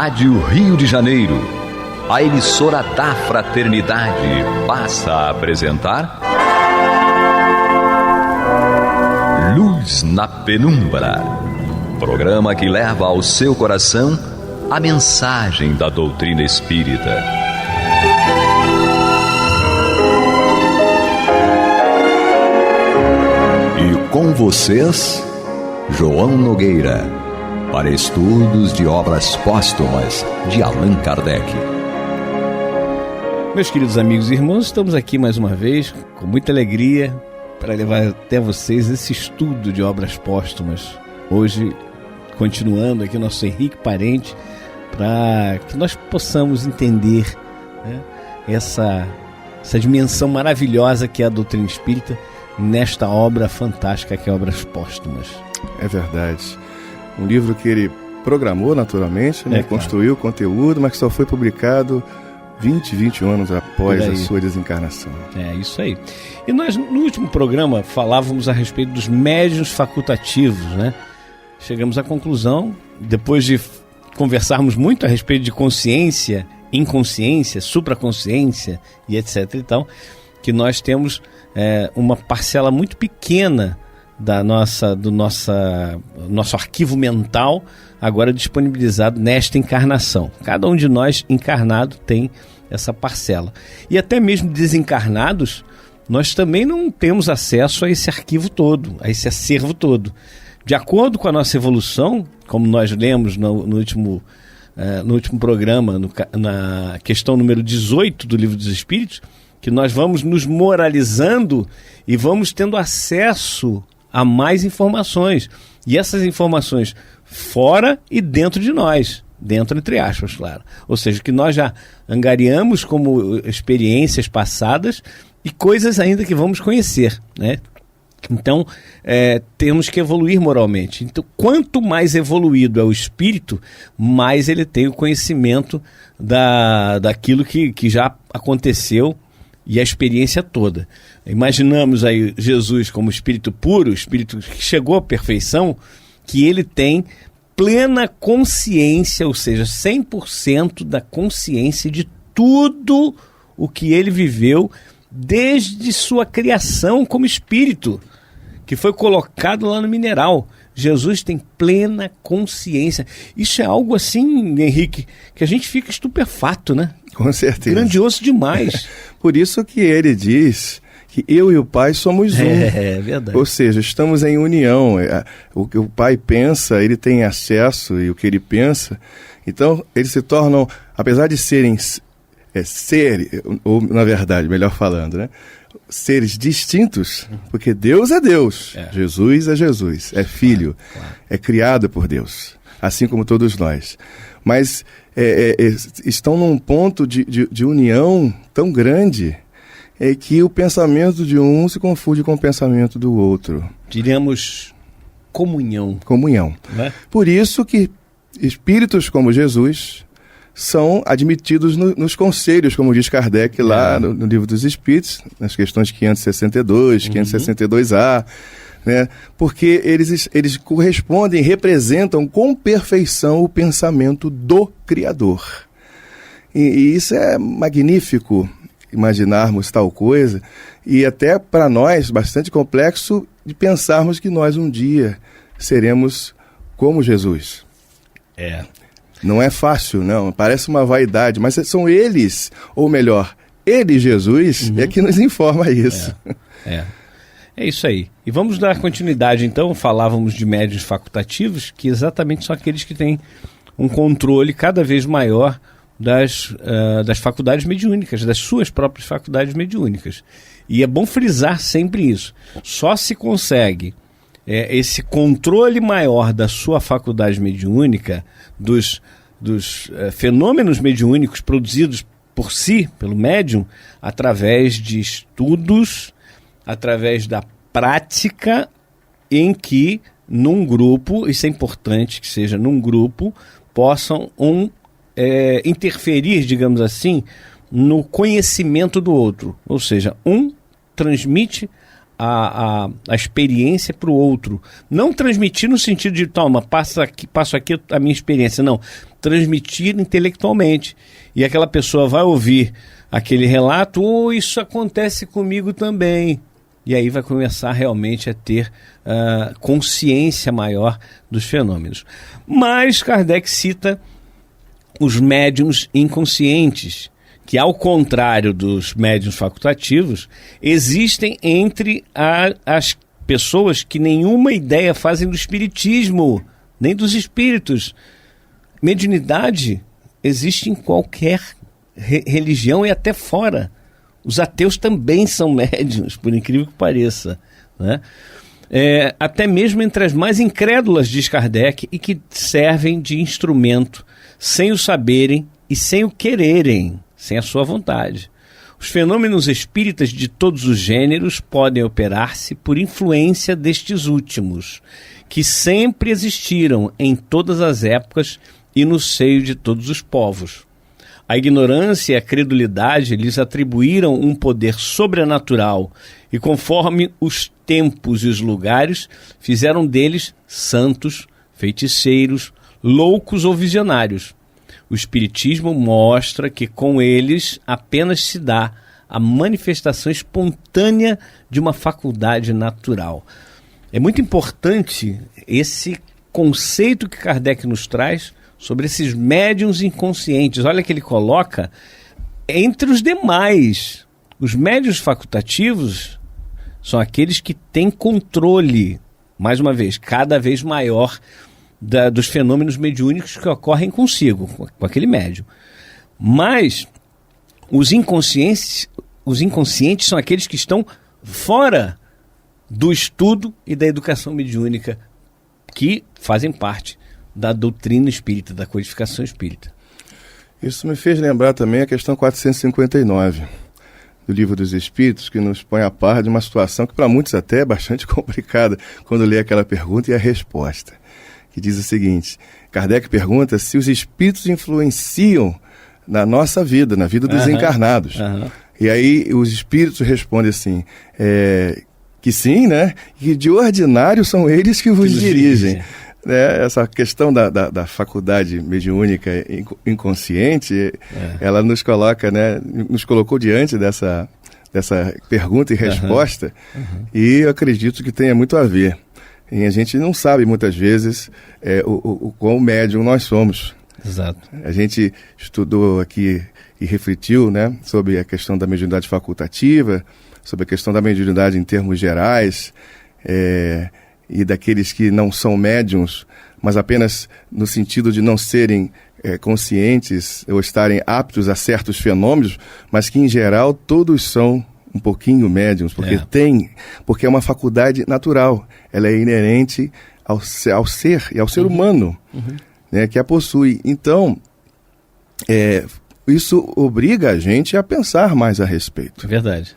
Rádio Rio de Janeiro, a emissora da Fraternidade, passa a apresentar Luz na Penumbra, programa que leva ao seu coração a mensagem da doutrina espírita. E com vocês, João Nogueira, para estudos de obras póstumas de Allan Kardec. Meus queridos amigos e irmãos, estamos aqui mais uma vez, com muita alegria, para levar até vocês esse estudo de obras póstumas. Hoje, continuando aqui o nosso Henrique Parente, para que nós possamos entender, né, essa dimensão maravilhosa que é a doutrina espírita, nesta obra fantástica que é Obras Póstumas. É verdade. Um livro que ele programou naturalmente, né? Construiu o conteúdo, mas que só foi publicado 21 anos após a sua desencarnação. É isso aí. E nós, no último programa, falávamos a respeito dos médiuns facultativos, né? Chegamos à conclusão, depois de conversarmos muito a respeito de consciência, inconsciência, supraconsciência e etc e tal, que nós temos uma parcela muito pequena do nosso arquivo mental agora disponibilizado nesta encarnação. Cada um de nós encarnado tem essa parcela. E até mesmo desencarnados, nós também não temos acesso a esse arquivo todo, a esse acervo todo. De acordo com a nossa evolução, como nós lemos no último programa, na questão número 18 do Livro dos Espíritos, que nós vamos nos moralizando e vamos tendo acesso a mais informações. E essas informações fora e dentro de nós. Dentro, entre aspas, claro. Ou seja, que nós já angariamos como experiências passadas e coisas ainda que vamos conhecer, né? Então, temos que evoluir moralmente. Então, quanto mais evoluído é o espírito, mais ele tem o conhecimento daquilo que já aconteceu e a experiência toda. Imaginamos aí Jesus como espírito puro, espírito que chegou à perfeição, que ele tem plena consciência, ou seja, 100% da consciência de tudo o que ele viveu desde sua criação como espírito, que foi colocado lá no mineral. Jesus tem plena consciência. Isso é algo assim, Henrique, que a gente fica estupefato, né? Com certeza. Grandioso demais. Por isso que ele diz que eu e o Pai somos um. É verdade. Ou seja, estamos em união. O que o Pai pensa, ele tem acesso, e o que ele pensa. Então, eles se tornam, apesar de serem ou na verdade, melhor falando, né? Seres distintos, porque Deus é Deus, Jesus é Jesus, é Filho, claro. É criado por Deus, assim como todos nós. Mas estão num ponto de união tão grande que o pensamento de um se confunde com o pensamento do outro. Diríamos comunhão. Comunhão. Né? Por isso que espíritos como Jesus são admitidos nos conselhos, como diz Kardec lá no Livro dos Espíritos, nas questões 562, 562A, né? Porque eles correspondem, representam com perfeição o pensamento do Criador. E isso é magnífico, imaginarmos tal coisa, e até para nós bastante complexo de pensarmos que nós um dia seremos como Jesus. Não é fácil, não. Parece uma vaidade, mas são eles, ou melhor, ele, Jesus, é que nos informa isso. É isso aí. E vamos dar continuidade, então. Falávamos de médiuns facultativos, que exatamente são aqueles que têm um controle cada vez maior das faculdades mediúnicas, das suas próprias faculdades mediúnicas. E é bom frisar sempre isso. Só se consegue esse controle maior da sua faculdade mediúnica, dos fenômenos mediúnicos produzidos por si, pelo médium, através de estudos, através da prática, em que num grupo, isso é importante que seja num grupo, possam interferir, digamos assim, no conhecimento do outro. Ou seja, um transmite a experiência para o outro. Não transmitir no sentido de, toma, passo aqui a minha experiência. Não, transmitir intelectualmente. E aquela pessoa vai ouvir aquele relato, isso acontece comigo também. E aí vai começar realmente a ter consciência maior dos fenômenos. Mas Kardec cita os médiuns inconscientes, que, ao contrário dos médiuns facultativos, existem entre as pessoas que nenhuma ideia fazem do espiritismo, nem dos espíritos. Mediunidade existe em qualquer religião e até fora. Os ateus também são médiuns, por incrível que pareça, né? Até mesmo entre as mais incrédulas, diz Kardec, e que servem de instrumento sem o saberem e sem o quererem, sem a sua vontade. Os fenômenos espíritas de todos os gêneros podem operar-se por influência destes últimos, que sempre existiram em todas as épocas e no seio de todos os povos. A ignorância e a credulidade lhes atribuíram um poder sobrenatural e, conforme os tempos e os lugares, fizeram deles santos, feiticeiros, loucos ou visionários. O Espiritismo mostra que com eles apenas se dá a manifestação espontânea de uma faculdade natural. É muito importante esse conceito que Kardec nos traz sobre esses médiuns inconscientes. Olha que ele coloca entre os demais. Os médiuns facultativos são aqueles que têm controle, mais uma vez, cada vez maior dos fenômenos mediúnicos que ocorrem consigo, com aquele médium. Mas os inconscientes são aqueles que estão fora do estudo e da educação mediúnica, que fazem parte da doutrina espírita, da codificação espírita. Isso me fez lembrar também a questão 459 do Livro dos Espíritos, que nos põe a par de uma situação que para muitos até é bastante complicada quando lê aquela pergunta e a resposta, que diz o seguinte: Kardec pergunta se os espíritos influenciam na nossa vida, na vida dos encarnados. E aí os espíritos respondem assim, que sim, né? E de ordinário são eles que vos dirigem. Essa questão da faculdade mediúnica inconsciente, ela nos coloca, né, nos colocou diante dessa pergunta e resposta, e eu acredito que tenha muito a ver. E a gente não sabe muitas vezes o quão médium nós somos. Exato. A gente estudou aqui e refletiu, né, sobre a questão da mediunidade facultativa, sobre a questão da mediunidade em termos gerais, e daqueles que não são médiums, mas apenas no sentido de não serem conscientes ou estarem aptos a certos fenômenos, mas que em geral todos são um pouquinho médiums, porque é uma faculdade natural, ela é inerente ao ser e ao ser humano, né, que a possui. Então, isso obriga a gente a pensar mais a respeito. É verdade.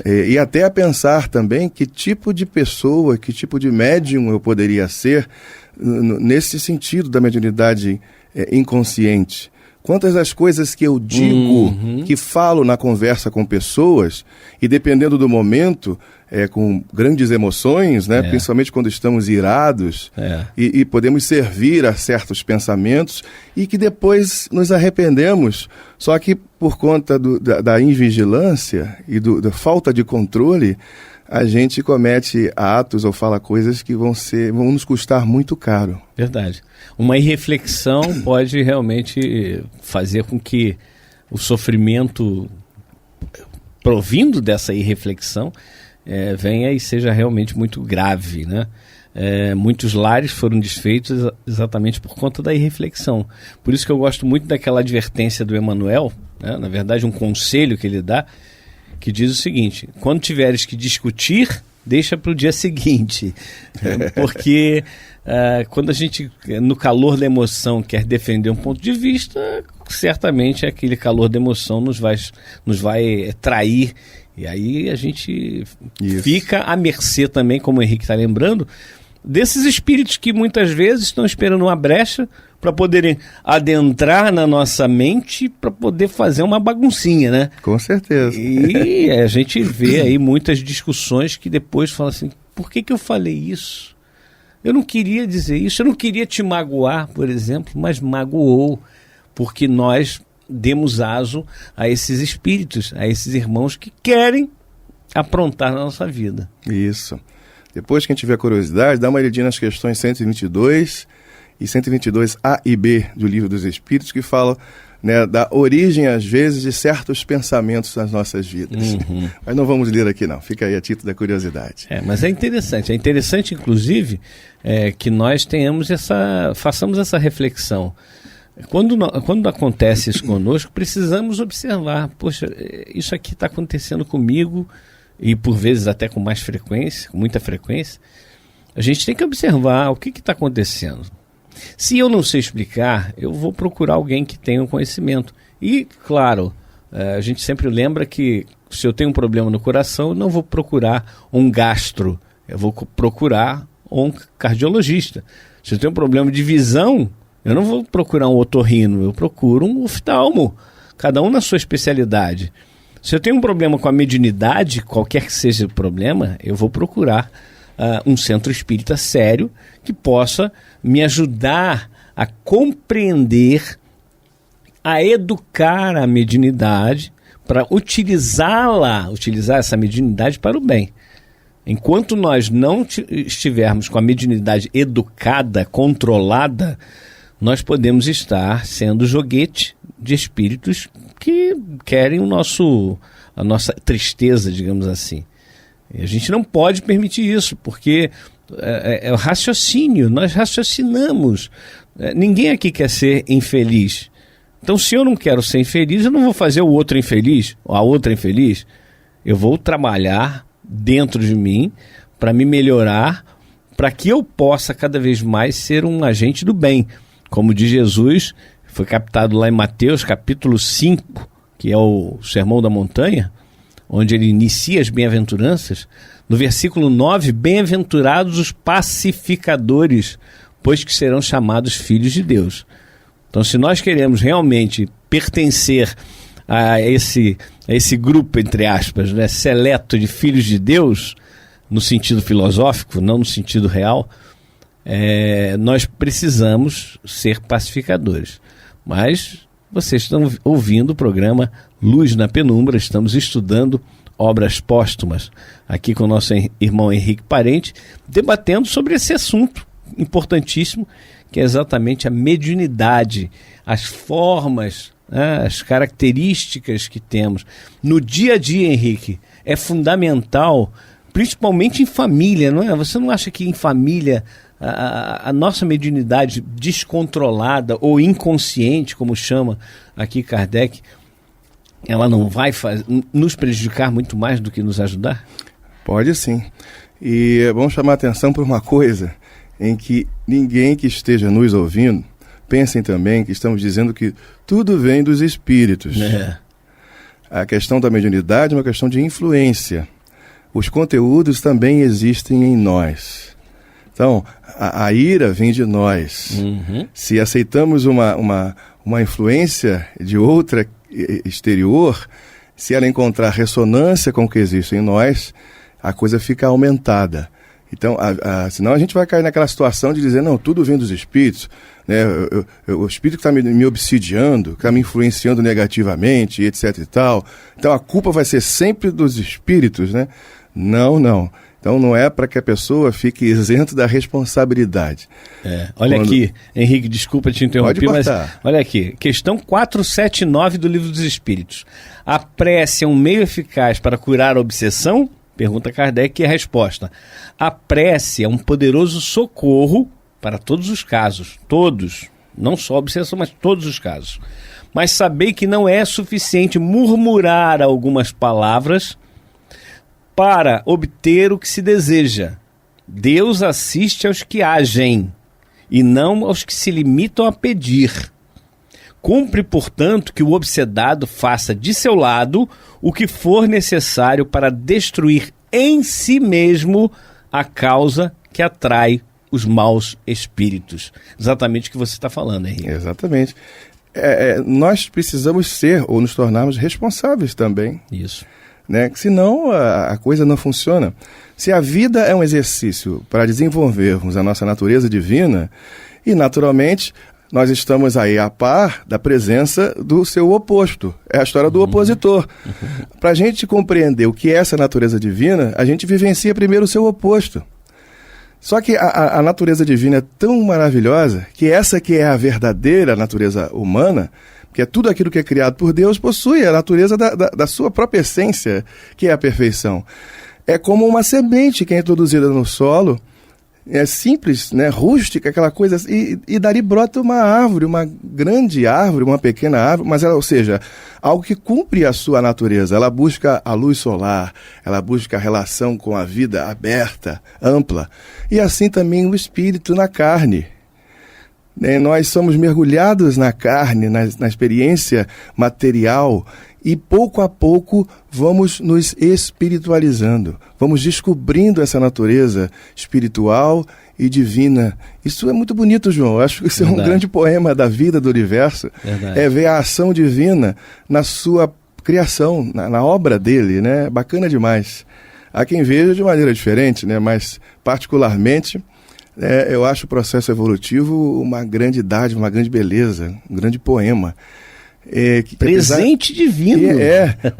E até a pensar também que tipo de pessoa, que tipo de médium eu poderia ser nesse sentido da mediunidade inconsciente. Quantas das coisas que eu digo, que falo na conversa com pessoas, e dependendo do momento, com grandes emoções, né? Principalmente quando estamos irados, e podemos servir a certos pensamentos, e que depois nos arrependemos, só que por conta da invigilância e da falta de controle, a gente comete atos ou fala coisas que vão nos custar muito caro. Verdade. Uma irreflexão pode realmente fazer com que o sofrimento provindo dessa irreflexão venha e seja realmente muito grave, né? Muitos lares foram desfeitos exatamente por conta da irreflexão. Por isso que eu gosto muito daquela advertência do Emmanuel, né? Na verdade um conselho que ele dá, que diz o seguinte: quando tiveres que discutir, deixa para o dia seguinte, porque quando a gente, no calor da emoção, quer defender um ponto de vista, certamente aquele calor da emoção nos vai trair, e aí a gente fica à mercê também, como o Henrique está lembrando, desses espíritos que muitas vezes estão esperando uma brecha para poderem adentrar na nossa mente para poder fazer uma baguncinha, né? Com certeza. E a gente vê aí muitas discussões que depois falam assim, por que eu falei isso? Eu não queria dizer isso, eu não queria te magoar, por exemplo, mas magoou, porque nós demos aso a esses espíritos, a esses irmãos que querem aprontar na nossa vida. Isso. Depois, quem tiver curiosidade, dá uma olhadinha nas questões 122 e 122A e B do Livro dos Espíritos, que falam, né, da origem, às vezes, de certos pensamentos nas nossas vidas. Mas não vamos ler aqui, não. Fica aí a título da curiosidade. Mas é interessante. É interessante, inclusive, que nós façamos essa reflexão. Quando acontece isso conosco, precisamos observar. Poxa, isso aqui está acontecendo comigo, e por vezes até com mais frequência, com muita frequência. A gente tem que observar o que está acontecendo. Se eu não sei explicar, eu vou procurar alguém que tenha um conhecimento. E, claro, a gente sempre lembra que se eu tenho um problema no coração, eu não vou procurar um gastro, eu vou procurar um cardiologista. Se eu tenho um problema de visão, eu não vou procurar um otorrino, eu procuro um oftalmo, cada um na sua especialidade. Se eu tenho um problema com a mediunidade, qualquer que seja o problema, eu vou procurar um centro espírita sério que possa me ajudar a compreender, a educar a mediunidade para utilizar essa mediunidade para o bem. Enquanto nós não estivermos com a mediunidade educada, controlada, nós podemos estar sendo joguete de espíritos que querem a nossa tristeza, digamos assim. E a gente não pode permitir isso, porque é o raciocínio, nós raciocinamos. Ninguém aqui quer ser infeliz. Então, se eu não quero ser infeliz, eu não vou fazer o outro infeliz, ou a outra infeliz. Eu vou trabalhar dentro de mim para me melhorar, para que eu possa cada vez mais ser um agente do bem. Como diz Jesus, foi captado lá em Mateus capítulo 5, que é o Sermão da Montanha, onde ele inicia as bem-aventuranças. No versículo 9, bem-aventurados os pacificadores, pois que serão chamados filhos de Deus. Então, se nós queremos realmente pertencer a esse grupo, entre aspas, né, seleto de filhos de Deus, no sentido filosófico, não no sentido real, nós precisamos ser pacificadores. Mas vocês estão ouvindo o programa Luz na Penumbra, estamos estudando obras póstumas, aqui com o nosso irmão Henrique Parente, debatendo sobre esse assunto importantíssimo, que é exatamente a mediunidade, as formas, as características que temos. No dia a dia, Henrique, é fundamental, principalmente em família, não é? Você não acha que em família a nossa mediunidade descontrolada ou inconsciente, como chama aqui Kardec, ela não vai nos prejudicar muito mais do que nos ajudar? Pode sim. E é bom chamar a atenção por uma coisa, em que ninguém que esteja nos ouvindo, pensem também que estamos dizendo que tudo vem dos espíritos. A questão da mediunidade é uma questão de influência. Os conteúdos também existem em nós. Então, a ira vem de nós. Se aceitamos uma influência de outra exterior, se ela encontrar ressonância com o que existe em nós, a coisa fica aumentada. Então, senão a gente vai cair naquela situação de dizer, não, tudo vem dos espíritos, né? O espírito que está me obsidiando, que está me influenciando negativamente, etc e tal. Então, a culpa vai ser sempre dos espíritos, né? Não. Então, não é para que a pessoa fique isento da responsabilidade. Olha aqui, Henrique, desculpa te interromper, mas olha aqui, questão 479 do Livro dos Espíritos. A prece é um meio eficaz para curar a obsessão? Pergunta Kardec, e a resposta: a prece é um poderoso socorro para todos os casos, todos, não só a obsessão, mas todos os casos. Mas sabei que não é suficiente murmurar algumas palavras para obter o que se deseja. Deus assiste aos que agem, e não aos que se limitam a pedir. Cumpre, portanto, que o obsedado faça de seu lado o que for necessário para destruir em si mesmo a causa que atrai os maus espíritos. Exatamente o que você está falando, Henrique. Exatamente. Nós precisamos ser ou nos tornarmos responsáveis também. Isso. Né? Senão a coisa não funciona. Se a vida é um exercício para desenvolvermos a nossa natureza divina, e naturalmente nós estamos aí a par da presença do seu oposto. É a história do opositor. Para a gente compreender o que é essa natureza divina, a gente vivencia primeiro o seu oposto. Só que a natureza divina é tão maravilhosa que essa que é a verdadeira natureza humana, que é tudo aquilo que é criado por Deus, possui a natureza da sua própria essência, que é a perfeição. É como uma semente que é introduzida no solo, é simples, né, rústica, aquela coisa, e dali brota uma árvore, uma grande árvore, uma pequena árvore, mas ela, ou seja, algo que cumpre a sua natureza. Ela busca a luz solar, ela busca a relação com a vida aberta, ampla, e assim também o espírito na carne. Nós somos mergulhados na carne, na experiência material, e pouco a pouco vamos nos espiritualizando, vamos descobrindo essa natureza espiritual e divina. Isso é muito bonito, João. Eu acho que isso é um grande poema da vida, do universo. Verdade. É ver a ação divina na sua criação, na obra dele, né? Bacana demais. Há quem veja de maneira diferente, né? Mas particularmente eu acho o processo evolutivo uma grande dádiva, uma grande beleza, um grande poema. Presente divino.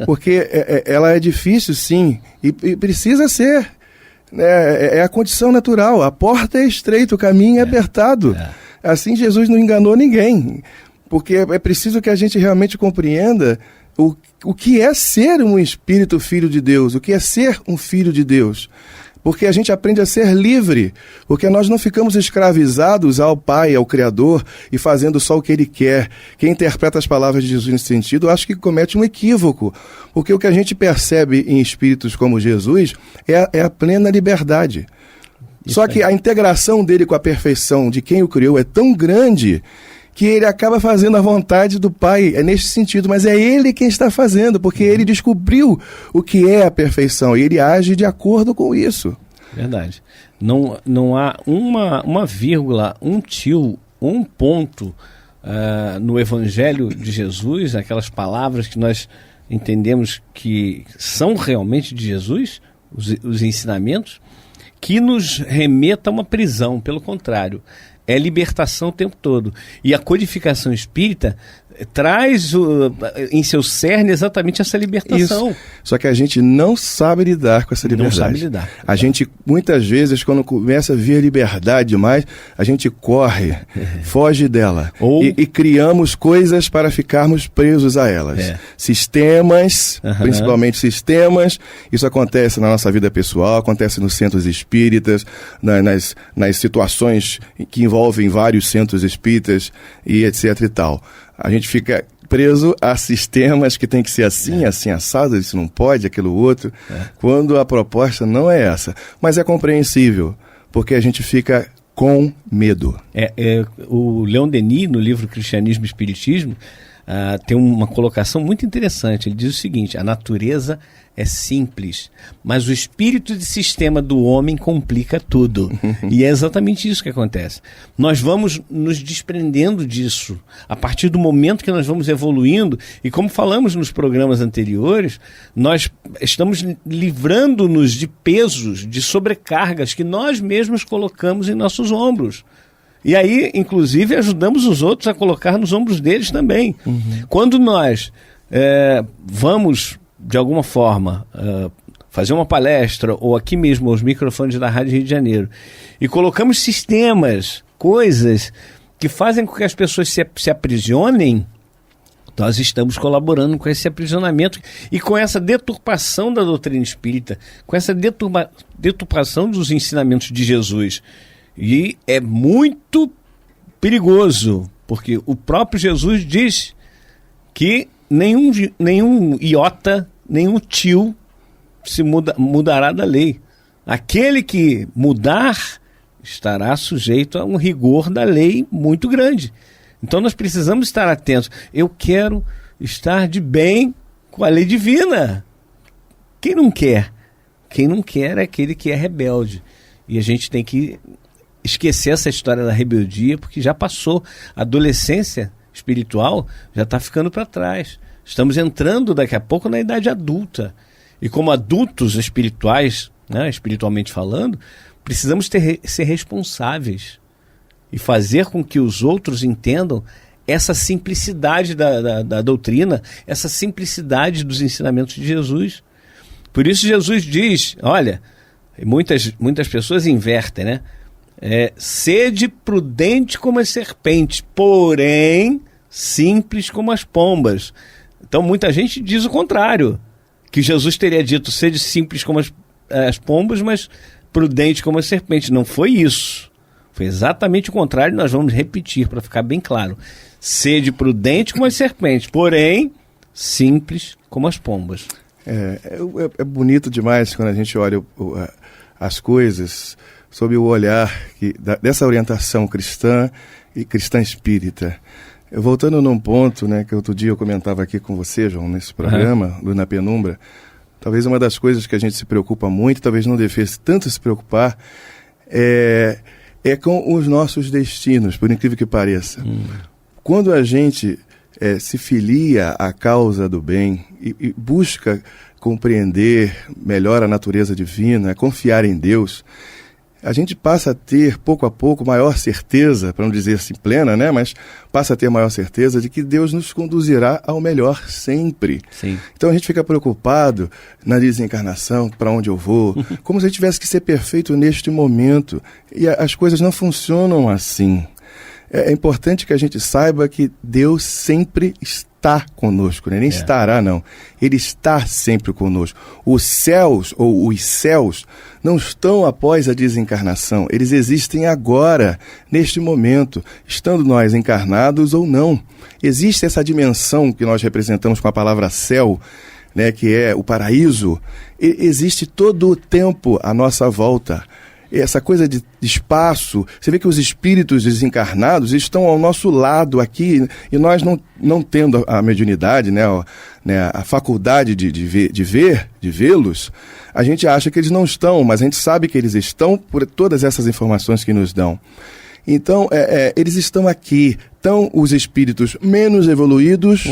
Porque ela é difícil, sim, e precisa ser. É a condição natural. A porta é estreita, o caminho é apertado. Assim Jesus não enganou ninguém. Porque é preciso que a gente realmente compreenda o que é ser um espírito filho de Deus, o que é ser um filho de Deus. Porque a gente aprende a ser livre, porque nós não ficamos escravizados ao Pai, ao Criador, e fazendo só o que Ele quer. Quem interpreta as palavras de Jesus nesse sentido, acho que comete um equívoco, porque o que a gente percebe em espíritos como Jesus é a plena liberdade. Só que a integração dele com a perfeição de quem o criou é tão grande que ele acaba fazendo a vontade do Pai, é neste sentido, mas é ele quem está fazendo, porque ele descobriu o que é a perfeição, e ele age de acordo com isso. Verdade. Não há uma vírgula, um tio, um ponto no Evangelho de Jesus, aquelas palavras que nós entendemos que são realmente de Jesus, os ensinamentos, que nos remeta a uma prisão. Pelo contrário, é libertação o tempo todo. E a codificação espírita traz em seu cerne exatamente essa libertação. Isso. Só que a gente não sabe lidar com essa liberdade. Não sabe lidar. A gente, muitas vezes, quando começa a ver liberdade demais, a gente corre, foge dela. E criamos coisas para ficarmos presos a elas. Sistemas, principalmente sistemas. Isso acontece na nossa vida pessoal, acontece nos centros espíritas, nas situações que envolvem vários centros espíritas e etc e tal. A gente fica preso a sistemas que tem que ser assim, assim assado, isso não pode, aquilo outro, quando a proposta não é essa. Mas é compreensível, porque a gente fica com medo. O Leon Denis, no livro Cristianismo e Espiritismo, tem uma colocação muito interessante. Ele diz o seguinte: a natureza é simples, mas o espírito de sistema do homem complica tudo. E é exatamente isso que acontece. Nós vamos nos desprendendo disso a partir do momento que nós vamos evoluindo, e como falamos nos programas anteriores, nós estamos livrando-nos de pesos, de sobrecargas que nós mesmos colocamos em nossos ombros. E aí, inclusive, ajudamos os outros a colocar nos ombros deles também. Quando nós vamos, de alguma forma, fazer uma palestra, ou aqui mesmo, aos microfones da Rádio Rio de Janeiro, e colocamos sistemas, coisas que fazem com que as pessoas se aprisionem, nós estamos colaborando com esse aprisionamento e com essa deturpação da doutrina espírita, com essa deturpação dos ensinamentos de Jesus. E é muito perigoso, porque o próprio Jesus diz que nenhum iota, nenhum tio se mudará da lei. Aquele que mudar estará sujeito a um rigor da lei muito grande. Então nós precisamos estar atentos. Eu quero estar de bem com a lei divina. Quem não quer? Quem não quer é aquele que é rebelde. E a gente tem que esquecer essa história da rebeldia, porque já passou. A adolescência espiritual já está ficando para trás. Estamos entrando daqui a pouco na idade adulta. E como adultos espirituais, né, espiritualmente falando, precisamos ser responsáveis e fazer com que os outros entendam essa simplicidade da doutrina, essa simplicidade dos ensinamentos de Jesus. Por isso Jesus diz, olha, muitas pessoas invertem, né? Sede prudente como as serpentes, porém simples como as pombas. Então muita gente diz o contrário, que Jesus teria dito sede simples como as pombas, mas prudente como as serpentes. Não foi isso. Foi exatamente o contrário, nós vamos repetir para ficar bem claro. Sede prudente como as serpentes, porém simples como as pombas. É bonito demais quando a gente olha as coisas sob o olhar dessa orientação cristã e cristã espírita. Voltando num ponto, né, que outro dia eu comentava aqui com você, João, nesse programa, Na Penumbra, talvez uma das coisas que a gente se preocupa muito, talvez não devesse tanto se preocupar, é com os nossos destinos, por incrível que pareça. Quando a gente se filia à causa do bem e busca compreender melhor a natureza divina, confiar em Deus, a gente passa a ter, pouco a pouco, maior certeza, para não dizer assim plena, né? Mas passa a ter maior certeza de que Deus nos conduzirá ao melhor sempre. Sim. Então a gente fica preocupado na desencarnação, para onde eu vou, como se a gente tivesse que ser perfeito neste momento. E as coisas não funcionam assim. É importante que a gente saiba que Deus sempre está conosco, né? Nem estará, não. Ele está sempre conosco. Os céus não estão após a desencarnação. Eles existem agora, neste momento, estando nós encarnados ou não. Existe essa dimensão que nós representamos com a palavra céu, né, que é o paraíso. Existe todo o tempo à nossa volta. Essa coisa de espaço, você vê que os espíritos desencarnados estão ao nosso lado aqui, e nós não tendo a mediunidade, né, a faculdade de vê-los, a gente acha que eles não estão, mas a gente sabe que eles estão por todas essas informações que nos dão. Então, eles estão aqui. Então, os espíritos menos evoluídos,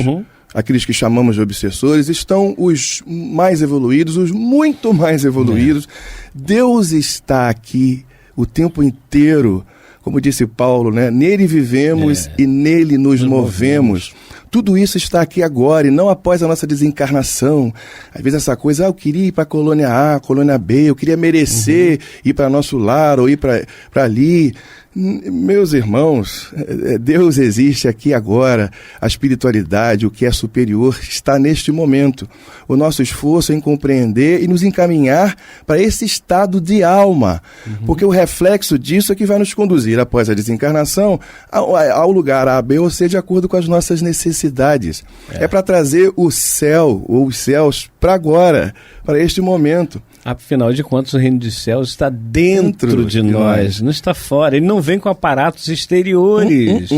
aqueles que chamamos de obsessores, estão os mais evoluídos, os muito mais evoluídos. Deus está aqui o tempo inteiro, como disse Paulo, né? Nele vivemos e nele nos movemos. Tudo isso está aqui agora e não após a nossa desencarnação. Às vezes essa coisa, eu queria ir para a colônia A, colônia B, eu queria merecer ir para nosso lar ou ir para ali. Meus irmãos, Deus existe aqui agora. A espiritualidade, o que é superior, está neste momento. O nosso esforço é em compreender e nos encaminhar para esse estado de alma, porque o reflexo disso é que vai nos conduzir após a desencarnação ao lugar A, B ou C, de acordo com as nossas necessidades. É para trazer o céu ou os céus para agora, para este momento. Afinal de contas, o reino dos céus está dentro de nós, não está fora. Ele não vem com aparatos exteriores.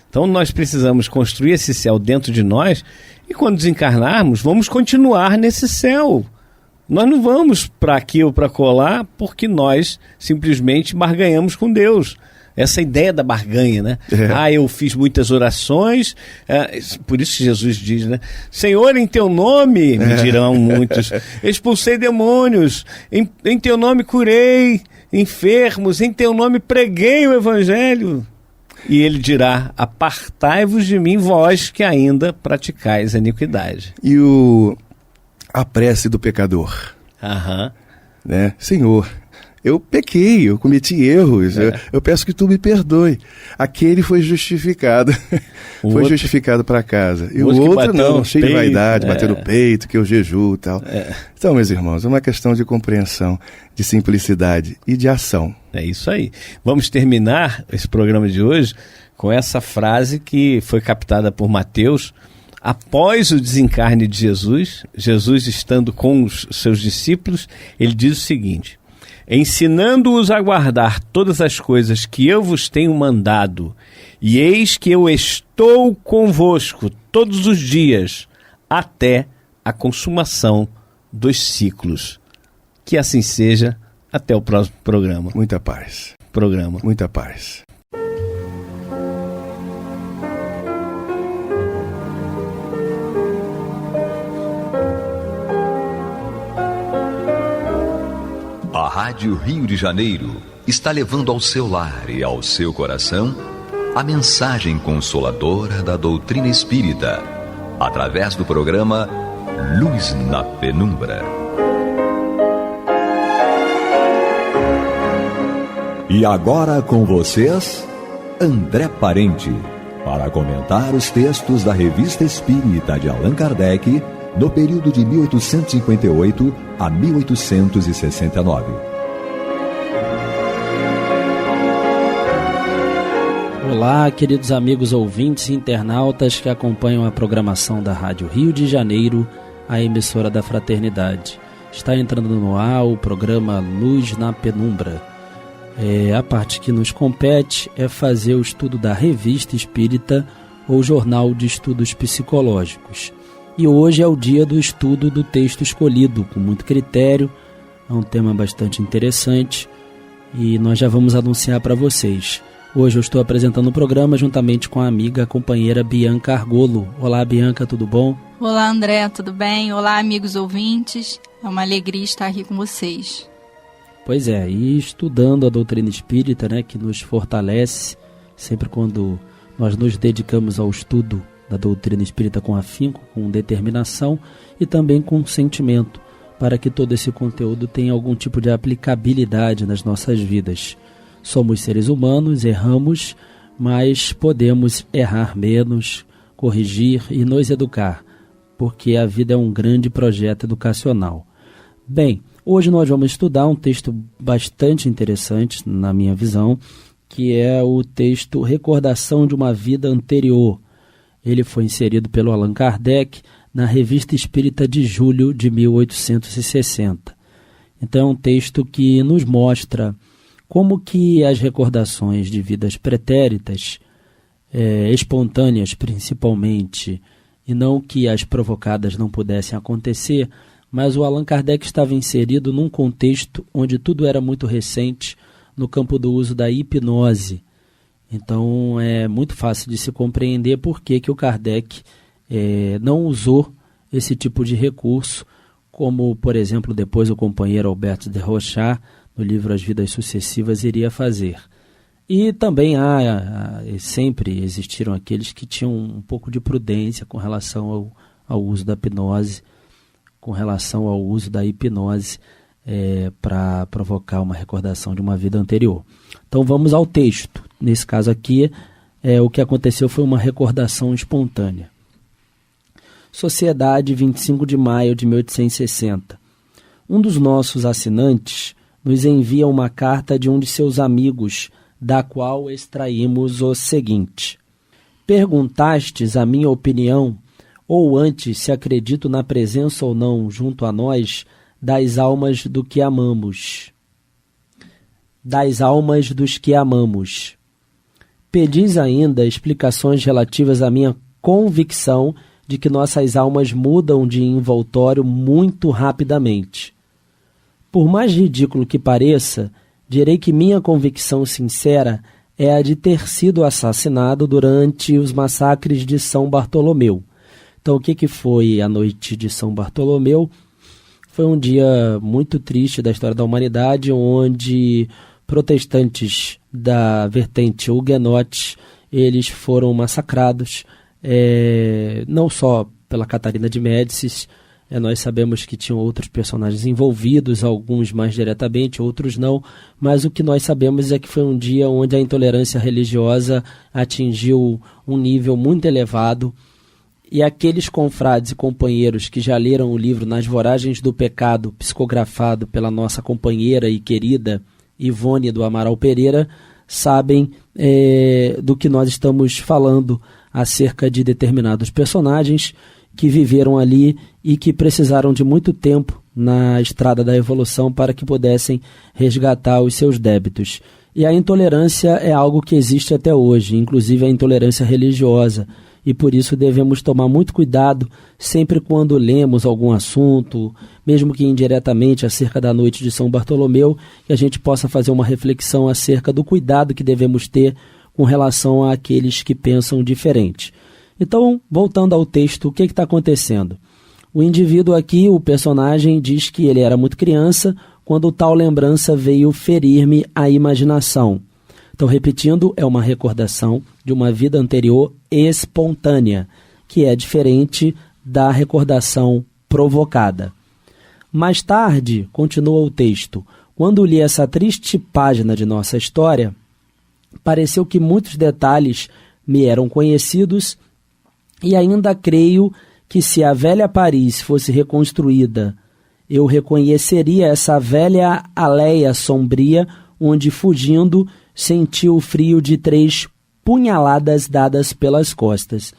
Então nós precisamos construir esse céu dentro de nós e quando desencarnarmos, vamos continuar nesse céu. Nós não vamos para aqui ou para colar porque nós simplesmente barganhamos com Deus. Essa ideia da barganha, né? Eu fiz muitas orações, por isso que Jesus diz, né? Senhor, em teu nome, me dirão muitos, expulsei demônios, em teu nome curei enfermos, em teu nome preguei o evangelho. E ele dirá, apartai-vos de mim, vós que ainda praticais a iniquidade. E a prece do pecador, né? Senhor, eu pequei, eu cometi erros, eu peço que tu me perdoe. Aquele foi justificado, justificado para casa. E o outro não, cheio de vaidade, bateu no peito, que eu jejuo e tal. Então, meus irmãos, é uma questão de compreensão, de simplicidade e de ação. É isso aí. Vamos terminar esse programa de hoje com essa frase que foi captada por Mateus. Após o desencarne de Jesus, Jesus estando com os seus discípulos, ele diz o seguinte: ensinando-os a guardar todas as coisas que eu vos tenho mandado, e eis que eu estou convosco todos os dias, até a consumação dos ciclos. Que assim seja. Até o próximo programa. Muita paz. Muita paz. A Rádio Rio de Janeiro está levando ao seu lar e ao seu coração a mensagem consoladora da doutrina espírita, através do programa Luz na Penumbra. E agora com vocês, André Parente, para comentar os textos da Revista Espírita de Allan Kardec, no período de 1858 a 1869. Olá, queridos amigos ouvintes e internautas que acompanham a programação da Rádio Rio de Janeiro, a emissora da Fraternidade. Está entrando no ar o programa Luz na Penumbra. A parte que nos compete é fazer o estudo da Revista Espírita ou Jornal de Estudos Psicológicos. E hoje é o dia do estudo do texto escolhido, com muito critério. É um tema bastante interessante e nós já vamos anunciar para vocês. Hoje eu estou apresentando o programa juntamente com a amiga, a companheira Bianca Argolo. Olá, Bianca, tudo bom? Olá, André, tudo bem? Olá, amigos ouvintes. É uma alegria estar aqui com vocês. Pois é, e estudando a doutrina espírita, né, que nos fortalece sempre quando nós nos dedicamos ao estudo da doutrina espírita com afinco, com determinação e também com sentimento, para que todo esse conteúdo tenha algum tipo de aplicabilidade nas nossas vidas. Somos seres humanos, erramos, mas podemos errar menos, corrigir e nos educar, porque a vida é um grande projeto educacional. Bem, hoje nós vamos estudar um texto bastante interessante, na minha visão, que é o texto Recordação de uma Vida Anterior. Ele foi inserido pelo Allan Kardec na Revista Espírita de julho de 1860. Então é um texto que nos mostra como que as recordações de vidas pretéritas, espontâneas principalmente, e não que as provocadas não pudessem acontecer, mas o Allan Kardec estava inserido num contexto onde tudo era muito recente no campo do uso da hipnose. Então é muito fácil de se compreender por que o Kardec não usou esse tipo de recurso, como, por exemplo, depois o companheiro Alberto de Rochat, no livro As Vidas Sucessivas, iria fazer. E também sempre existiram aqueles que tinham um pouco de prudência com relação ao uso da hipnose, com relação ao uso da hipnose para provocar uma recordação de uma vida anterior. Então vamos ao texto. Nesse caso aqui, o que aconteceu foi uma recordação espontânea. Sociedade, 25 de maio de 1860. Um dos nossos assinantes nos envia uma carta de um de seus amigos, da qual extraímos o seguinte: perguntastes a minha opinião, ou antes se acredito na presença ou não junto a nós das almas do que amamos. Das almas dos que amamos. Pedis ainda explicações relativas à minha convicção de que nossas almas mudam de envoltório muito rapidamente. Por mais ridículo que pareça, direi que minha convicção sincera é a de ter sido assassinado durante os massacres de São Bartolomeu. Então, o que foi a noite de São Bartolomeu? Foi um dia muito triste da história da humanidade, onde protestantes da vertente huguenote, eles foram massacrados, não só pela Catarina de Médicis. Nós sabemos que tinham outros personagens envolvidos, alguns mais diretamente, outros não, mas o que nós sabemos é que foi um dia onde a intolerância religiosa atingiu um nível muito elevado, e aqueles confrades e companheiros que já leram o livro Nas Voragens do Pecado, psicografado pela nossa companheira e querida Ivone do Amaral Pereira, sabem do que nós estamos falando acerca de determinados personagens que viveram ali e que precisaram de muito tempo na estrada da evolução para que pudessem resgatar os seus débitos. E a intolerância é algo que existe até hoje, inclusive a intolerância religiosa. e por isso devemos tomar muito cuidado sempre quando lemos algum assunto, mesmo que indiretamente acerca da noite de São Bartolomeu, que a gente possa fazer uma reflexão acerca do cuidado que devemos ter com relação àqueles que pensam diferente. Então, voltando ao texto, o que está acontecendo? O indivíduo aqui, o personagem, diz que ele era muito criança quando tal lembrança veio ferir-me a imaginação. Então, repetindo, é uma recordação de uma vida anterior espontânea, que é diferente da recordação provocada. Mais tarde, continua o texto, quando li essa triste página de nossa história, pareceu que muitos detalhes me eram conhecidos e ainda creio que se a velha Paris fosse reconstruída, eu reconheceria essa velha aldeia sombria onde, fugindo, senti o frio de 3 punhaladas dadas pelas costas.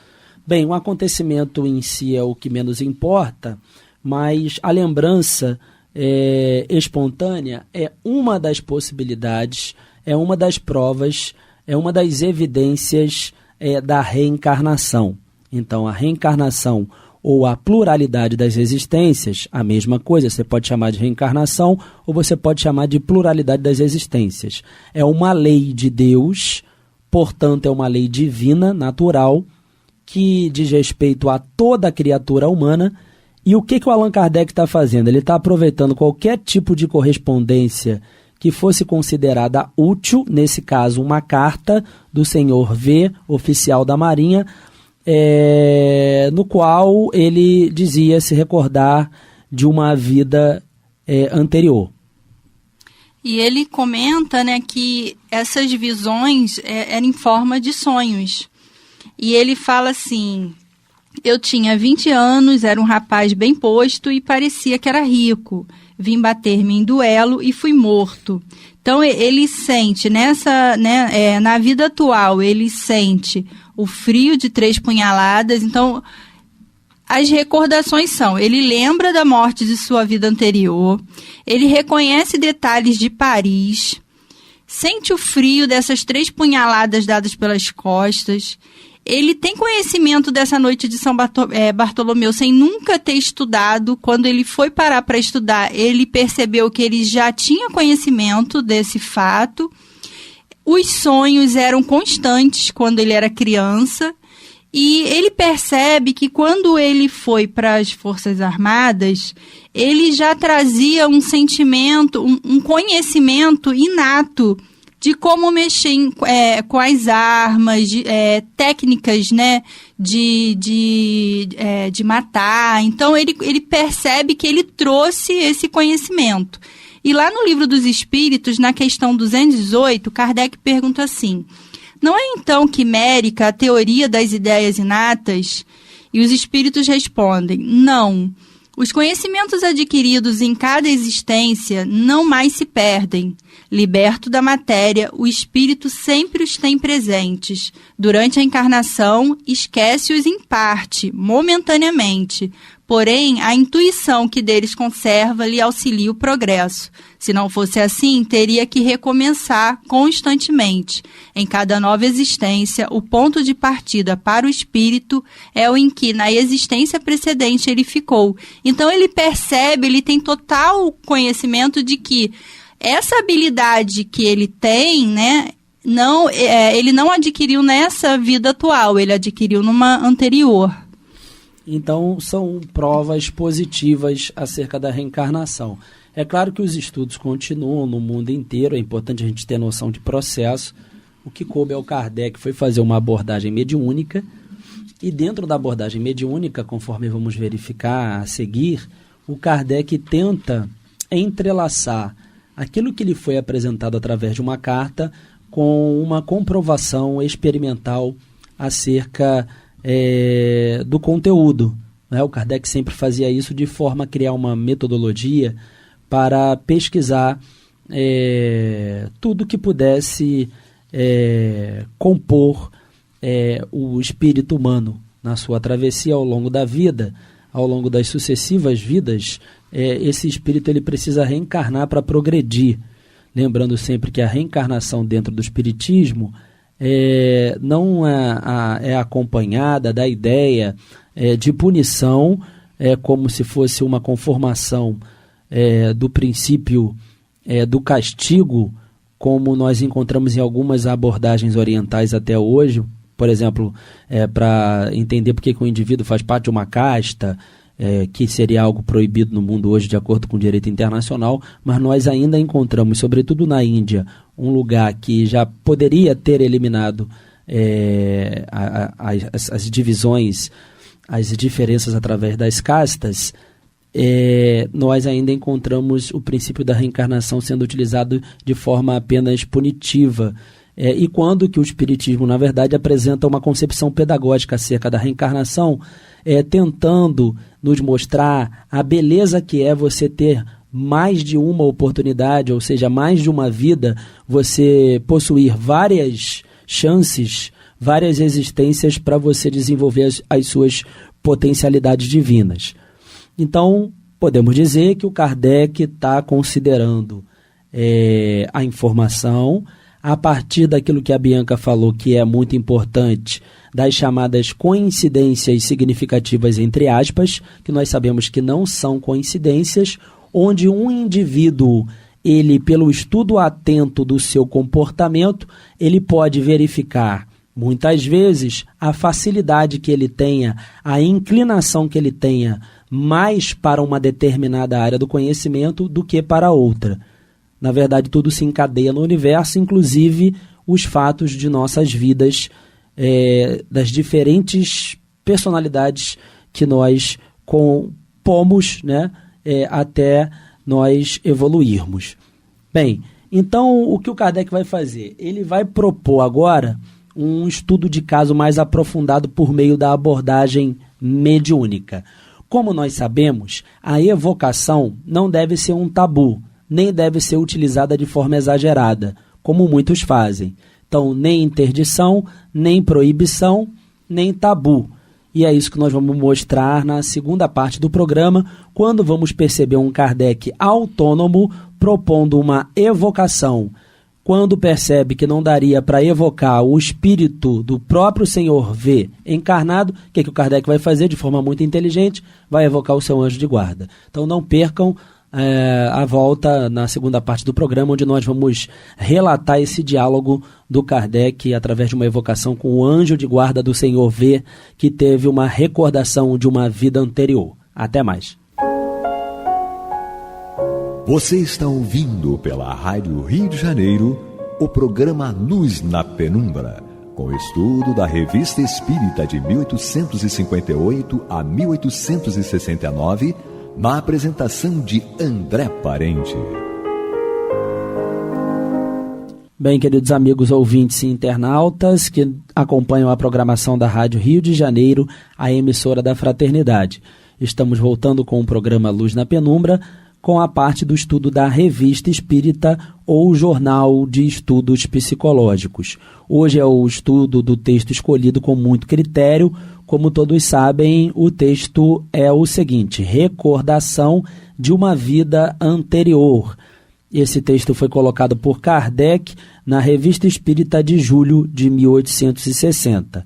Bem, o acontecimento em si é o que menos importa, mas a lembrança espontânea é uma das possibilidades, é uma das provas, é uma das evidências da reencarnação. Então, a reencarnação ou a pluralidade das existências, a mesma coisa, você pode chamar de reencarnação ou você pode chamar de pluralidade das existências. É uma lei de Deus, portanto é uma lei divina, natural, que diz respeito a toda a criatura humana. E o que o Allan Kardec está fazendo? Ele está aproveitando qualquer tipo de correspondência que fosse considerada útil, nesse caso uma carta do senhor V, oficial da Marinha, no qual ele dizia se recordar de uma vida anterior. E ele comenta, né, que essas visões eram em forma de sonhos. E ele fala assim: eu tinha 20 anos, era um rapaz bem posto e parecia que era rico. Vim bater-me em duelo e fui morto. Então ele sente na vida atual, ele sente o frio de 3 punhaladas. Então as recordações são: ele lembra da morte de sua vida anterior, ele reconhece detalhes de Paris, sente o frio dessas 3 punhaladas dadas pelas costas. Ele tem conhecimento dessa noite de São Bartolomeu sem nunca ter estudado. Quando ele foi parar para estudar, ele percebeu que ele já tinha conhecimento desse fato. Os sonhos eram constantes quando ele era criança. E ele percebe que quando ele foi para as Forças Armadas, ele já trazia um sentimento, um conhecimento inato de como mexer com as armas, técnicas, né, de matar. Então, ele percebe que ele trouxe esse conhecimento. E lá no Livro dos Espíritos, na questão 218, Kardec pergunta assim: não é então quimérica a teoria das ideias inatas? E os espíritos respondem: não. Os conhecimentos adquiridos em cada existência não mais se perdem. Liberto da matéria, o espírito sempre os tem presentes. Durante a encarnação, esquece-os em parte, momentaneamente. Porém, a intuição que deles conserva lhe auxilia o progresso. Se não fosse assim, teria que recomeçar constantemente. Em cada nova existência, o ponto de partida para o espírito é o em que, na existência precedente, ele ficou. Então, ele percebe, ele tem total conhecimento de que essa habilidade que ele tem, né, ele não adquiriu nessa vida atual, ele adquiriu numa anterior. Então, são provas positivas acerca da reencarnação. É claro que os estudos continuam no mundo inteiro, é importante a gente ter noção de processo. O que coube ao Kardec foi fazer uma abordagem mediúnica, e dentro da abordagem mediúnica, conforme vamos verificar a seguir, o Kardec tenta entrelaçar aquilo que lhe foi apresentado através de uma carta com uma comprovação experimental acerca do conteúdo, né? O Kardec sempre fazia isso de forma a criar uma metodologia para pesquisar tudo que pudesse compor o espírito humano na sua travessia ao longo da vida, ao longo das sucessivas vidas. Esse espírito ele precisa reencarnar para progredir. Lembrando sempre que a reencarnação dentro do espiritismo não é acompanhada da ideia de punição, como se fosse uma conformação do princípio do castigo, como nós encontramos em algumas abordagens orientais até hoje, por exemplo, para entender por que o indivíduo faz parte de uma casta, que seria algo proibido no mundo hoje de acordo com o direito internacional, mas nós ainda encontramos, sobretudo na Índia, um lugar que já poderia ter eliminado as divisões, as diferenças através das castas. Nós ainda encontramos o princípio da reencarnação sendo utilizado de forma apenas punitiva. E quando que o Espiritismo, na verdade, apresenta uma concepção pedagógica acerca da reencarnação, tentando nos mostrar a beleza que é você ter mais de uma oportunidade, ou seja, mais de uma vida, você possuir várias chances, várias existências para você desenvolver as suas potencialidades divinas. Então, podemos dizer que o Kardec está considerando a informação a partir daquilo que a Bianca falou, que é muito importante, das chamadas coincidências significativas, entre aspas, que nós sabemos que não são coincidências, onde um indivíduo, ele, pelo estudo atento do seu comportamento, ele pode verificar, muitas vezes, a facilidade que ele tenha, a inclinação que ele tenha, mais para uma determinada área do conhecimento do que para outra. Na verdade, tudo se encadeia no universo, inclusive os fatos de nossas vidas, das diferentes personalidades que nós compomos, né, até nós evoluirmos. Bem, então o que o Kardec vai fazer? Ele vai propor agora um estudo de caso mais aprofundado por meio da abordagem mediúnica. Como nós sabemos, a evocação não deve ser um tabu, nem deve ser utilizada de forma exagerada, como muitos fazem. Então, nem interdição, nem proibição, nem tabu. E é isso que nós vamos mostrar na segunda parte do programa, quando vamos perceber um Kardec autônomo propondo uma evocação. Quando percebe que não daria para evocar o espírito do próprio Senhor V encarnado, o que o Kardec vai fazer de forma muito inteligente? Vai evocar o seu anjo de guarda. Então não percam a volta na segunda parte do programa, onde nós vamos relatar esse diálogo do Kardec através de uma evocação com o anjo de guarda do Senhor V, que teve uma recordação de uma vida anterior. Até mais. Você está ouvindo pela Rádio Rio de Janeiro o programa Luz na Penumbra, com estudo da Revista Espírita de 1858 a 1869, na apresentação de André Parente. Bem, queridos amigos ouvintes e internautas que acompanham a programação da Rádio Rio de Janeiro, a emissora da Fraternidade. Estamos voltando com o programa Luz na Penumbra, com a parte do estudo da Revista Espírita ou Jornal de Estudos Psicológicos. Hoje é o estudo do texto escolhido com muito critério. Como todos sabem, o texto é o seguinte: recordação de uma vida anterior. Esse texto foi colocado por Kardec na Revista Espírita de julho de 1860.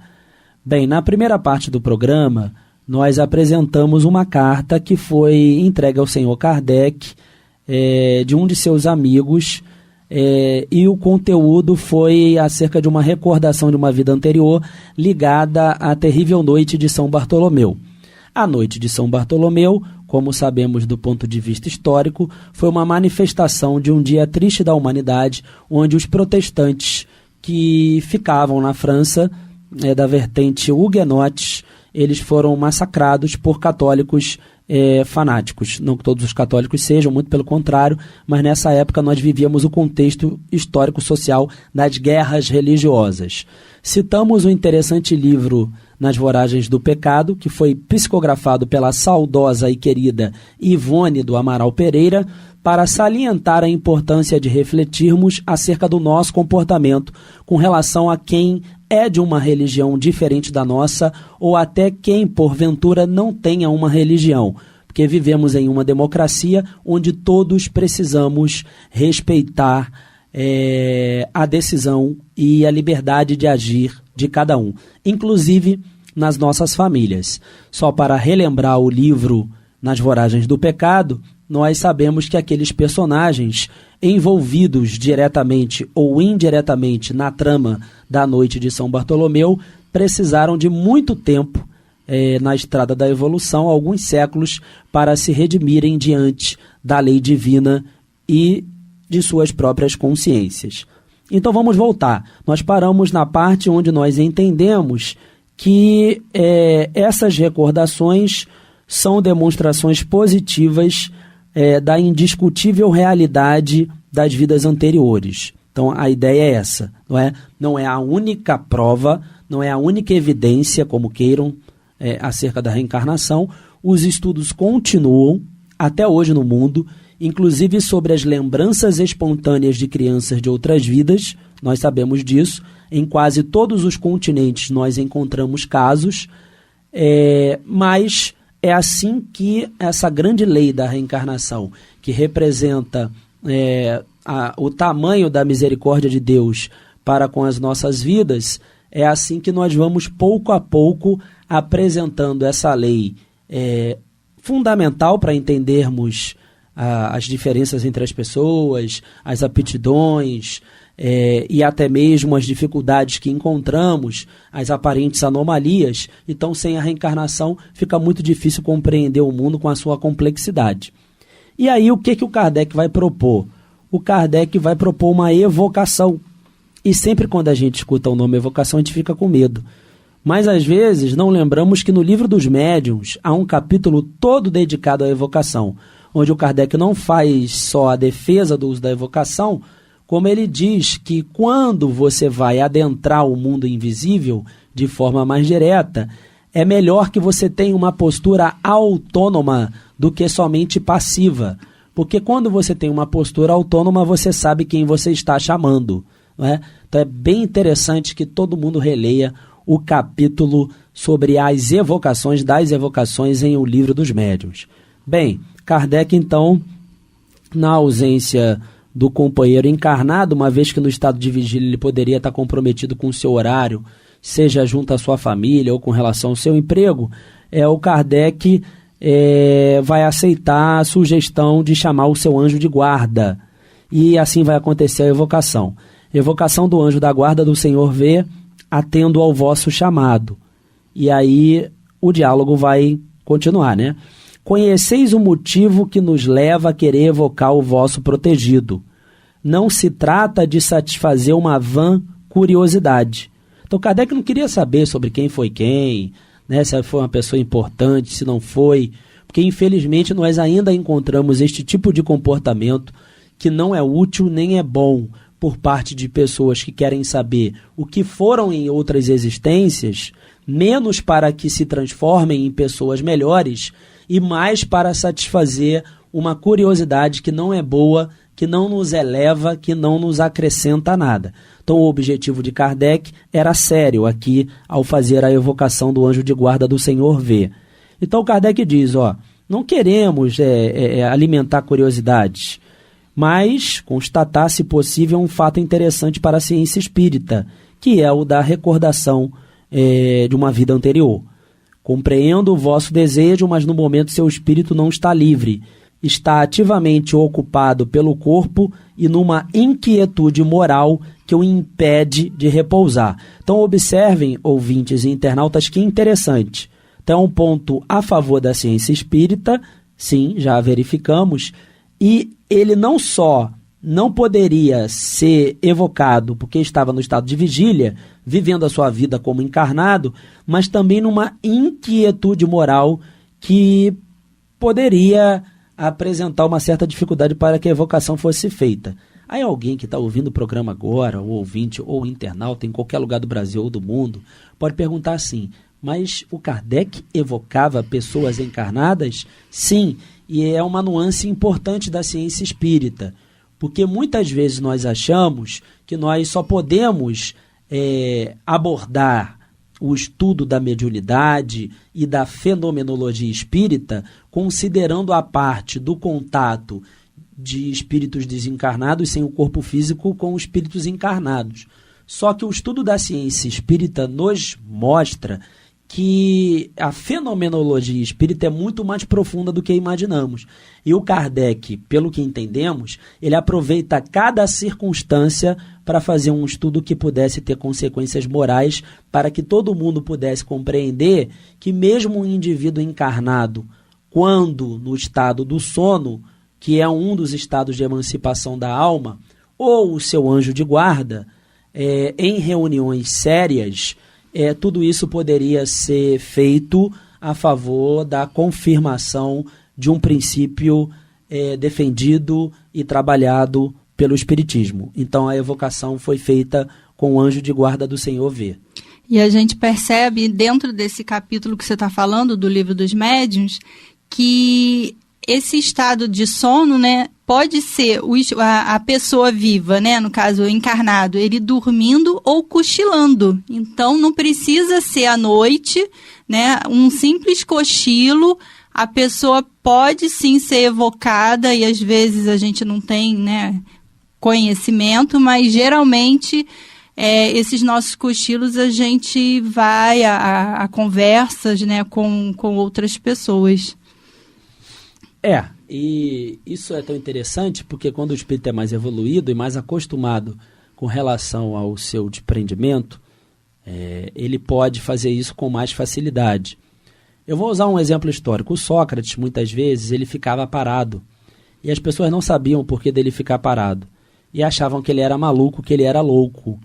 Bem, na primeira parte do programa, nós apresentamos uma carta que foi entregue ao senhor Kardec de um de seus amigos, e o conteúdo foi acerca de uma recordação de uma vida anterior ligada à terrível noite de São Bartolomeu. A noite de São Bartolomeu, como sabemos do ponto de vista histórico, foi uma manifestação de um dia triste da humanidade, onde os protestantes que ficavam na França, da vertente huguenotes, eles foram massacrados por católicos fanáticos. Não que todos os católicos sejam, muito pelo contrário, mas nessa época nós vivíamos o contexto histórico-social das guerras religiosas. Citamos um interessante livro, Nas Voragens do Pecado, que foi psicografado pela saudosa e querida Ivone do Amaral Pereira, para salientar a importância de refletirmos acerca do nosso comportamento com relação a quem é de uma religião diferente da nossa, ou até quem, porventura, não tenha uma religião, porque vivemos em uma democracia onde todos precisamos respeitar a decisão e a liberdade de agir de cada um, inclusive nas nossas famílias. Só para relembrar o livro Nas Voragens do Pecado, nós sabemos que aqueles personagens envolvidos diretamente ou indiretamente na trama da noite de São Bartolomeu precisaram de muito tempo na estrada da evolução, alguns séculos, para se redimirem diante da lei divina e de suas próprias consciências. Então vamos voltar. Nós paramos na parte onde nós entendemos que essas recordações são demonstrações positivas da indiscutível realidade das vidas anteriores. Então a ideia é essa, não é? Não é a única prova, não é a única evidência, como queiram, acerca da reencarnação. Os estudos continuam até hoje no mundo, inclusive sobre as lembranças espontâneas de crianças de outras vidas. Nós sabemos disso. Em quase todos os continentes nós encontramos casos, mas é assim que essa grande lei da reencarnação, que representa o tamanho da misericórdia de Deus para com as nossas vidas, é assim que nós vamos pouco a pouco apresentando essa lei fundamental para entendermos as diferenças entre as pessoas, as aptidões e até mesmo as dificuldades que encontramos, as aparentes anomalias. Então, sem a reencarnação, fica muito difícil compreender o mundo com a sua complexidade. E aí, o que o Kardec vai propor? O Kardec vai propor uma evocação. E sempre quando a gente escuta o nome evocação, a gente fica com medo. Mas, às vezes, não lembramos que no Livro dos Médiuns há um capítulo todo dedicado à evocação, onde o Kardec não faz só a defesa do uso da evocação, como ele diz que quando você vai adentrar o mundo invisível de forma mais direta, é melhor que você tenha uma postura autônoma do que somente passiva. Porque quando você tem uma postura autônoma, você sabe quem você está chamando, não é? Então é bem interessante que todo mundo releia o capítulo sobre as evocações, das evocações em O Livro dos Médiuns. Bem, Kardec, então, na ausência do companheiro encarnado, uma vez que no estado de vigília ele poderia estar comprometido com o seu horário, seja junto à sua família ou com relação ao seu emprego, o Kardec vai aceitar a sugestão de chamar o seu anjo de guarda. E assim vai acontecer a evocação. Evocação do anjo da guarda do Senhor V, atendo ao vosso chamado. E aí o diálogo vai continuar, né? Conheceis o motivo que nos leva a querer evocar o vosso protegido. Não se trata de satisfazer uma vã curiosidade. Então Kardec não queria saber sobre quem foi quem, né, se foi uma pessoa importante, se não foi, porque infelizmente nós ainda encontramos este tipo de comportamento que não é útil nem é bom por parte de pessoas que querem saber o que foram em outras existências, menos para que se transformem em pessoas melhores e mais para satisfazer uma curiosidade que não é boa, que não nos eleva, que não nos acrescenta nada. Então o objetivo de Kardec era sério aqui ao fazer a evocação do anjo de guarda do Senhor V. Então Kardec diz, não queremos alimentar curiosidades, mas constatar, se possível, um fato interessante para a ciência espírita, que é o da recordação de uma vida anterior. Compreendo o vosso desejo, mas no momento seu espírito não está livre. Está ativamente ocupado pelo corpo e numa inquietude moral que o impede de repousar. Então observem, ouvintes e internautas, que interessante. Então um ponto a favor da ciência espírita, sim, já verificamos, e ele não só não poderia ser evocado porque estava no estado de vigília, vivendo a sua vida como encarnado, mas também numa inquietude moral que poderia apresentar uma certa dificuldade para que a evocação fosse feita. Aí alguém que está ouvindo o programa agora, ou ouvinte, ou internauta, em qualquer lugar do Brasil ou do mundo, pode perguntar assim, mas o Kardec evocava pessoas encarnadas? Sim, e é uma nuance importante da ciência espírita, porque muitas vezes nós achamos que nós só podemos abordar o estudo da mediunidade e da fenomenologia espírita considerando a parte do contato de espíritos desencarnados sem o corpo físico com espíritos encarnados. Só que o estudo da ciência espírita nos mostra que a fenomenologia espírita é muito mais profunda do que imaginamos. E o Kardec, pelo que entendemos, ele aproveita cada circunstância para fazer um estudo que pudesse ter consequências morais, para que todo mundo pudesse compreender que mesmo um indivíduo encarnado, quando no estado do sono, que é um dos estados de emancipação da alma, ou o seu anjo de guarda, em reuniões sérias, tudo isso poderia ser feito a favor da confirmação de um princípio defendido e trabalhado pelo Espiritismo. Então a evocação foi feita com o anjo de guarda do Senhor V. E a gente percebe dentro desse capítulo que você está falando, do Livro dos Médiuns, que esse estado de sono, né, pode ser a pessoa viva, né, no caso o encarnado, ele dormindo ou cochilando. Então não precisa ser à noite, né, um simples cochilo, a pessoa pode sim ser evocada e às vezes a gente não tem, né, conhecimento, mas geralmente esses nossos cochilos a gente vai a conversas, né, com outras pessoas. E isso é tão interessante porque quando o espírito é mais evoluído e mais acostumado com relação ao seu desprendimento, ele pode fazer isso com mais facilidade. Eu vou usar um exemplo histórico. O Sócrates, muitas vezes, ele ficava parado. E as pessoas não sabiam o porquê dele ficar parado. E achavam que ele era maluco, que ele era louco.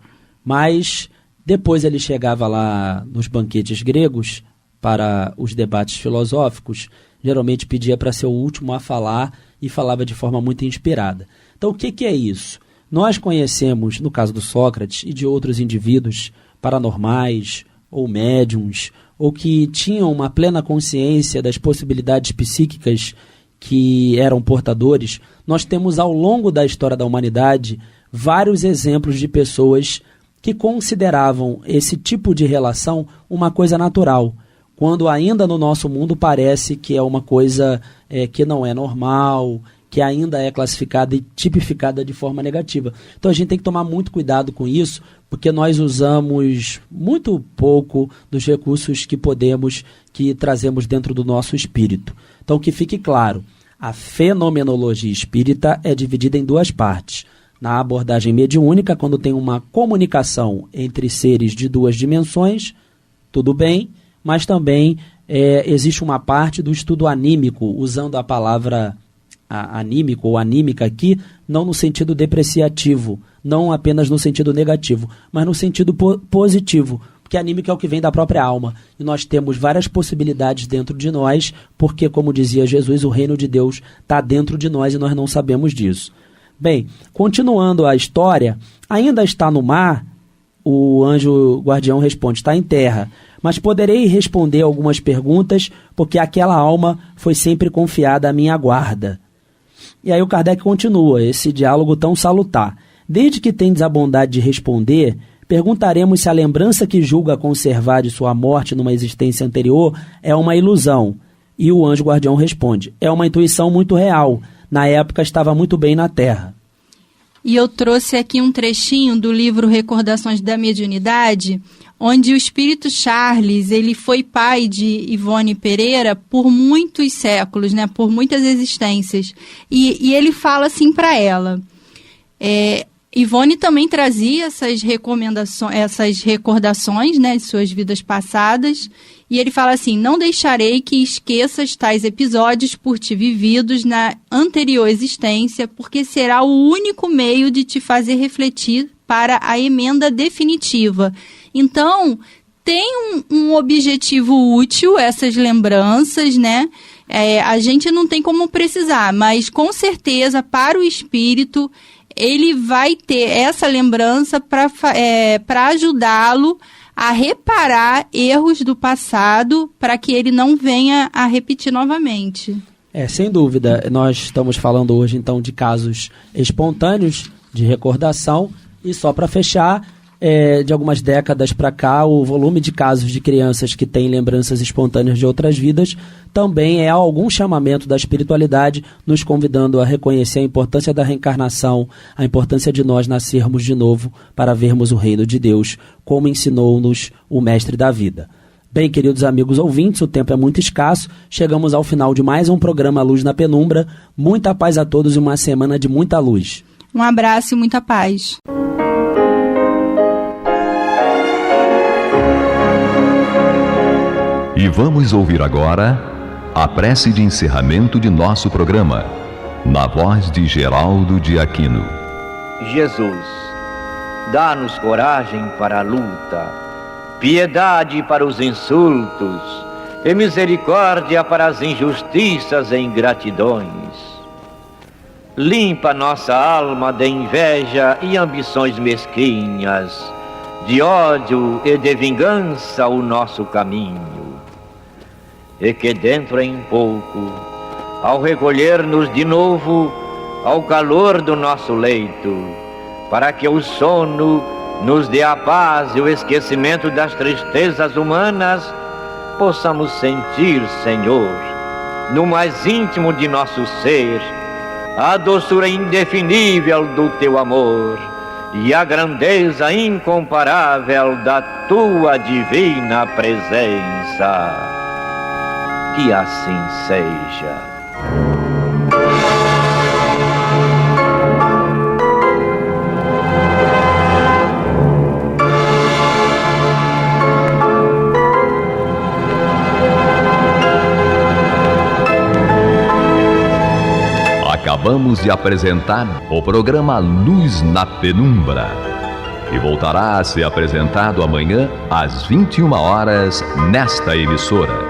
Mas depois ele chegava lá nos banquetes gregos para os debates filosóficos, geralmente pedia para ser o último a falar e falava de forma muito inspirada. Então, o que é isso? Nós conhecemos, no caso do Sócrates e de outros indivíduos paranormais ou médiums, ou que tinham uma plena consciência das possibilidades psíquicas que eram portadores, nós temos ao longo da história da humanidade vários exemplos de pessoas que consideravam esse tipo de relação uma coisa natural, quando ainda no nosso mundo parece que é uma coisa que não é normal, que ainda é classificada e tipificada de forma negativa. Então a gente tem que tomar muito cuidado com isso, porque nós usamos muito pouco dos recursos que podemos, que trazemos dentro do nosso espírito. Então que fique claro, a fenomenologia espírita é dividida em duas partes. Na abordagem mediúnica, quando tem uma comunicação entre seres de duas dimensões, tudo bem, mas também existe uma parte do estudo anímico, usando a palavra anímico ou anímica aqui, não no sentido depreciativo, não apenas no sentido negativo, mas no sentido positivo, porque anímico é o que vem da própria alma, e nós temos várias possibilidades dentro de nós, porque, como dizia Jesus, o reino de Deus está dentro de nós e nós não sabemos disso. Bem, continuando a história, ainda está no mar, o anjo guardião responde, está em terra, mas poderei responder algumas perguntas, porque aquela alma foi sempre confiada à minha guarda. E aí o Kardec continua, esse diálogo tão salutar. Desde que tendes a bondade de responder, perguntaremos se a lembrança que julga conservar de sua morte numa existência anterior é uma ilusão. E o anjo guardião responde, é uma intuição muito real. Na época estava muito bem na terra. E eu trouxe aqui um trechinho do livro Recordações da Mediunidade, onde o espírito Charles, ele foi pai de Ivone Pereira por muitos séculos, né, por muitas existências. E ele fala assim para ela, Ivone também trazia essas recordações, né, de suas vidas passadas, e ele fala assim, não deixarei que esqueças tais episódios por ti vividos na anterior existência, porque será o único meio de te fazer refletir para a emenda definitiva. Então, tem um objetivo útil, essas lembranças, né? A gente não tem como precisar, mas com certeza para o espírito ele vai ter essa lembrança para ajudá-lo a reparar erros do passado para que ele não venha a repetir novamente. Sem dúvida. Nós estamos falando hoje, então, de casos espontâneos de recordação e só para fechar, de algumas décadas para cá, o volume de casos de crianças que têm lembranças espontâneas de outras vidas também é algum chamamento da espiritualidade, nos convidando a reconhecer a importância da reencarnação, a importância de nós nascermos de novo para vermos o reino de Deus, como ensinou-nos o Mestre da Vida. Bem, queridos amigos ouvintes, o tempo é muito escasso, chegamos ao final de mais um programa Luz na Penumbra. Muita paz a todos e uma semana de muita luz. Um abraço e muita paz. E vamos ouvir agora a prece de encerramento de nosso programa, na voz de Geraldo de Aquino. Jesus, dá-nos coragem para a luta, piedade para os insultos e misericórdia para as injustiças e ingratidões. Limpa nossa alma de inveja e ambições mesquinhas, de ódio e de vingança o nosso caminho. E que dentro em pouco, ao recolher-nos de novo ao calor do nosso leito, para que o sono nos dê a paz e o esquecimento das tristezas humanas, possamos sentir, Senhor, no mais íntimo de nosso ser, a doçura indefinível do Teu amor e a grandeza incomparável da Tua divina presença. Que assim seja. Acabamos de apresentar o programa Luz na Penumbra, que voltará a ser apresentado amanhã às 21 horas nesta emissora.